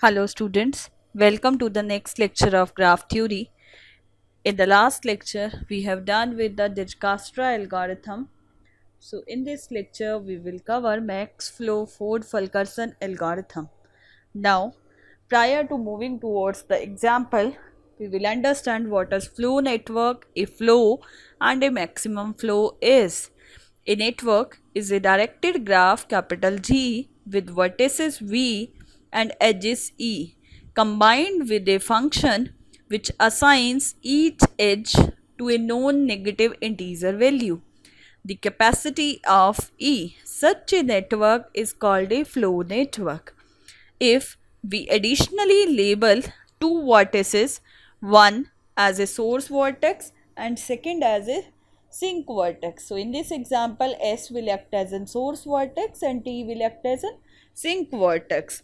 Hello students, welcome to the next lecture of graph theory. In the last lecture, we have done with the Dijkstra algorithm. So in this lecture, we will cover Max-Flow-Ford-Fulkerson algorithm. Now, prior to moving towards the example, we will understand what a flow network, a flow and a maximum flow is. A network is a directed graph capital G with vertices V and edges E combined with a function which assigns each edge to a non-negative integer value. The capacity of E. Such a network is called a flow network. If we additionally label two vertices, one as a source vertex and second as a sink vertex. So in this example, S will act as a source vertex and T will act as a sink vertex.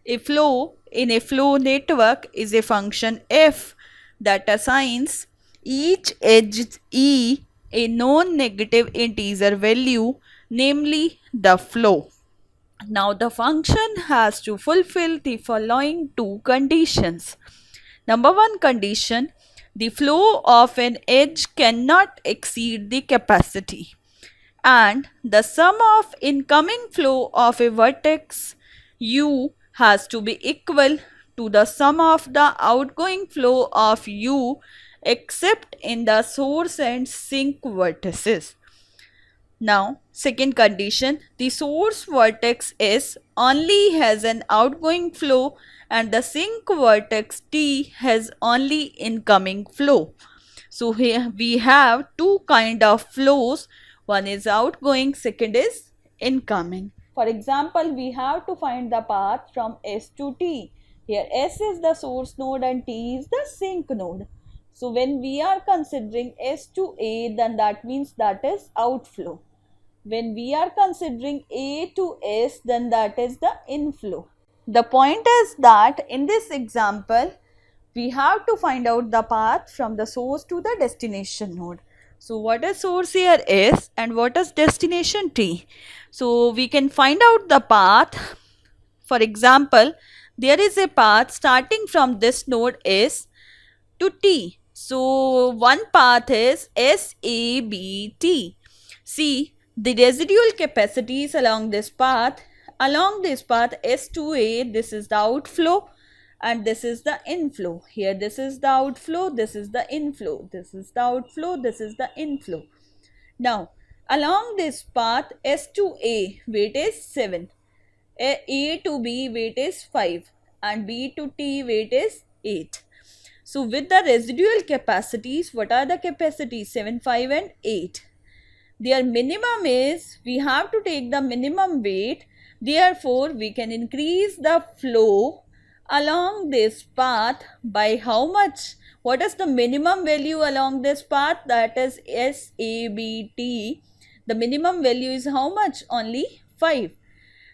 A flow in a flow network is a function f that assigns each edge E a non-negative integer value, namely the flow. Now the function has to fulfill the following two conditions. Number one condition, the flow of an edge cannot exceed the capacity, and the sum of incoming flow of a vertex u has to be equal to the sum of the outgoing flow of u except in the source and sink vertices. Now, second condition, the source vertex S only has an outgoing flow and the sink vertex T has only incoming flow. So here we have two kind of flows. One is outgoing, second is incoming. For example, we have to find the path from S to T. Here S is the source node and T is the sink node. So when we are considering S to A, then that means that is outflow. When we are considering A to S, then that is the inflow. The point is that in this example, we have to find out the path from the source to the destination node. So what is source here S and what is destination T? So we can find out the path. For example, there is a path starting from this node S to T. So one path is SABT. See, the residual capacities along this path S2A, this is the outflow and this is the inflow. Here this is the outflow, this is the inflow, this is the outflow, this is the inflow. Now along this path S2A weight is 7, A to B weight is 5 and B to T weight is 8. So with the residual capacities, what are the capacities? 7, 5 and 8. Their minimum is, we have to take the minimum weight, therefore we can increase the flow along this path by how much? What is the minimum value along this path? That is SABT. The minimum value is how much? Only 5.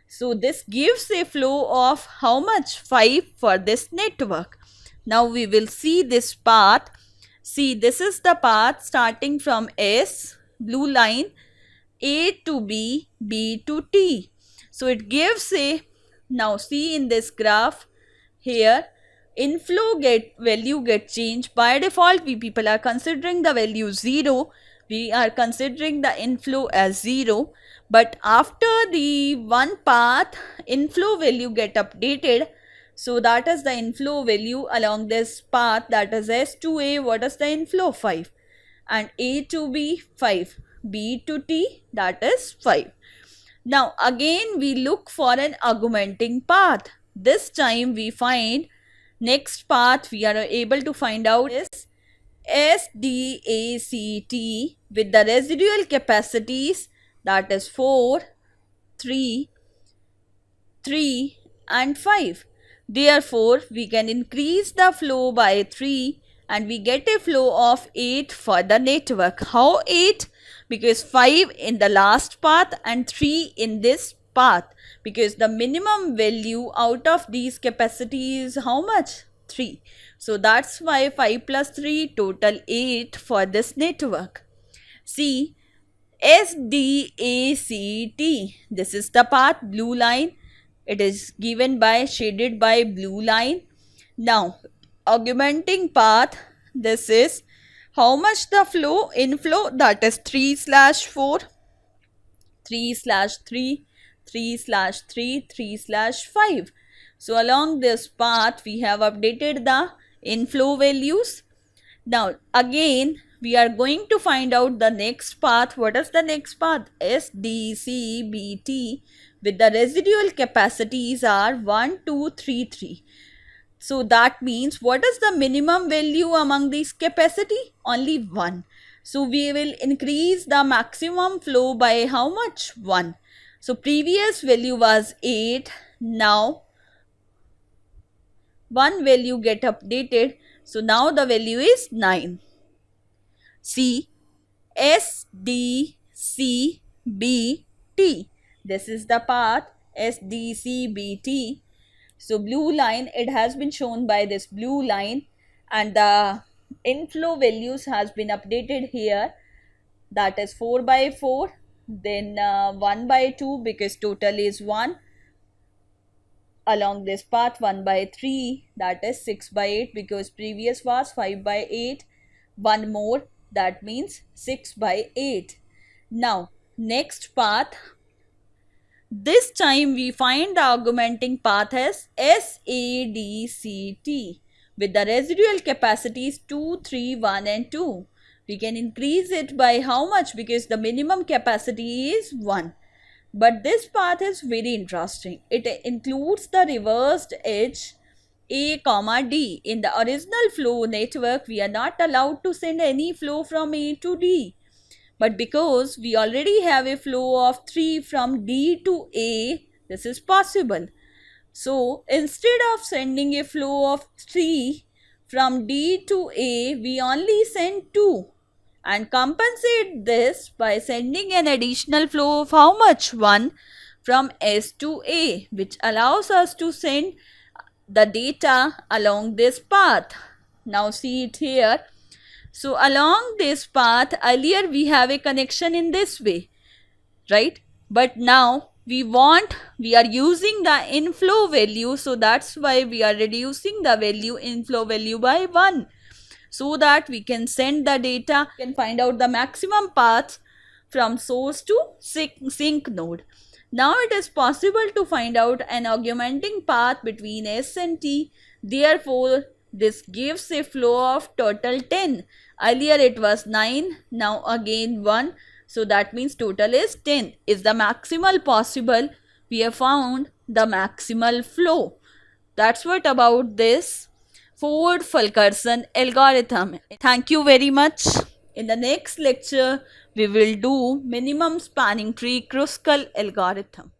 So this gives a flow of how much? 5 for this network. Now we will see this path. See, this is the path starting from S, blue line, A to B, B to T. So it gives a, now see in this graph here, inflow value get changed. By default, we people are considering the value 0. We are considering the inflow as 0. But after the one path, inflow value get updated. So that is the inflow value along this path, that is S to A. What is the inflow? 5. And A to B, 5. B to T, that is 5. Now again we look for an augmenting path. This time we find next path we are able to find out is SDACT with the residual capacities, that is 4, 3, 3 and 5. Therefore, we can increase the flow by 3 and we get a flow of 8 for the network. How 8? Because 5 in the last path and 3 in this path. Because the minimum value out of these capacities is how much? 3. So that's why 5 plus 3 total 8 for this network. See, SDACT. This is the path, blue line. It is given by shaded by blue line. Now, augmenting path, this is how much the flow inflow, that is 3 slash 4, 3 slash 3, 3 slash 3, 3 slash 5. So along this path we have updated the inflow values. Now again we are going to find out the next path. What is the next path? SDCBT with the residual capacities are 1, 2, 3, 3. So that means what is the minimum value among these capacity? Only 1. So we will increase the maximum flow by how much? 1. So previous value was 8. Now 1 value get updated. So now the value is 9. See, SDCBT. This is the path SDCBT. So blue line, it has been shown by this blue line, and the inflow values has been updated here. That is 4 by 4, then 1 by 2 because total is 1. Along this path 1 by 3, that is 6 by 8 because previous was 5 by 8. 1 more, that means 6 by 8. Now next path, this time we find the augmenting path as SADCT with the residual capacities 2, 3, 1 and 2. We can increase it by how much? Because the minimum capacity is 1. But this path is very interesting. It includes the reversed edge A, D. In the original flow network, we are not allowed to send any flow from A to D. But because we already have a flow of 3 from D to A, this is possible. So instead of sending a flow of 3 from D to A, we only send 2 and compensate this by sending an additional flow of how much? 1 from S to A, which allows us to send the data along this path. Now see it here. So along this path, earlier we have a connection in this way, right? But now we are using the inflow value, so that's why we are reducing the inflow value by 1, so that we can send the data, can find out the maximum path from source to sink node. Now it is possible to find out an augmenting path between S and T. Therefore, this gives a flow of total 10. Earlier it was 9, now again 1. So that means total is 10. Is the maximal possible. We have found the maximal flow. That's what about this Ford-Fulkerson algorithm. Thank you very much. In the next lecture, we will do minimum spanning tree Kruskal algorithm.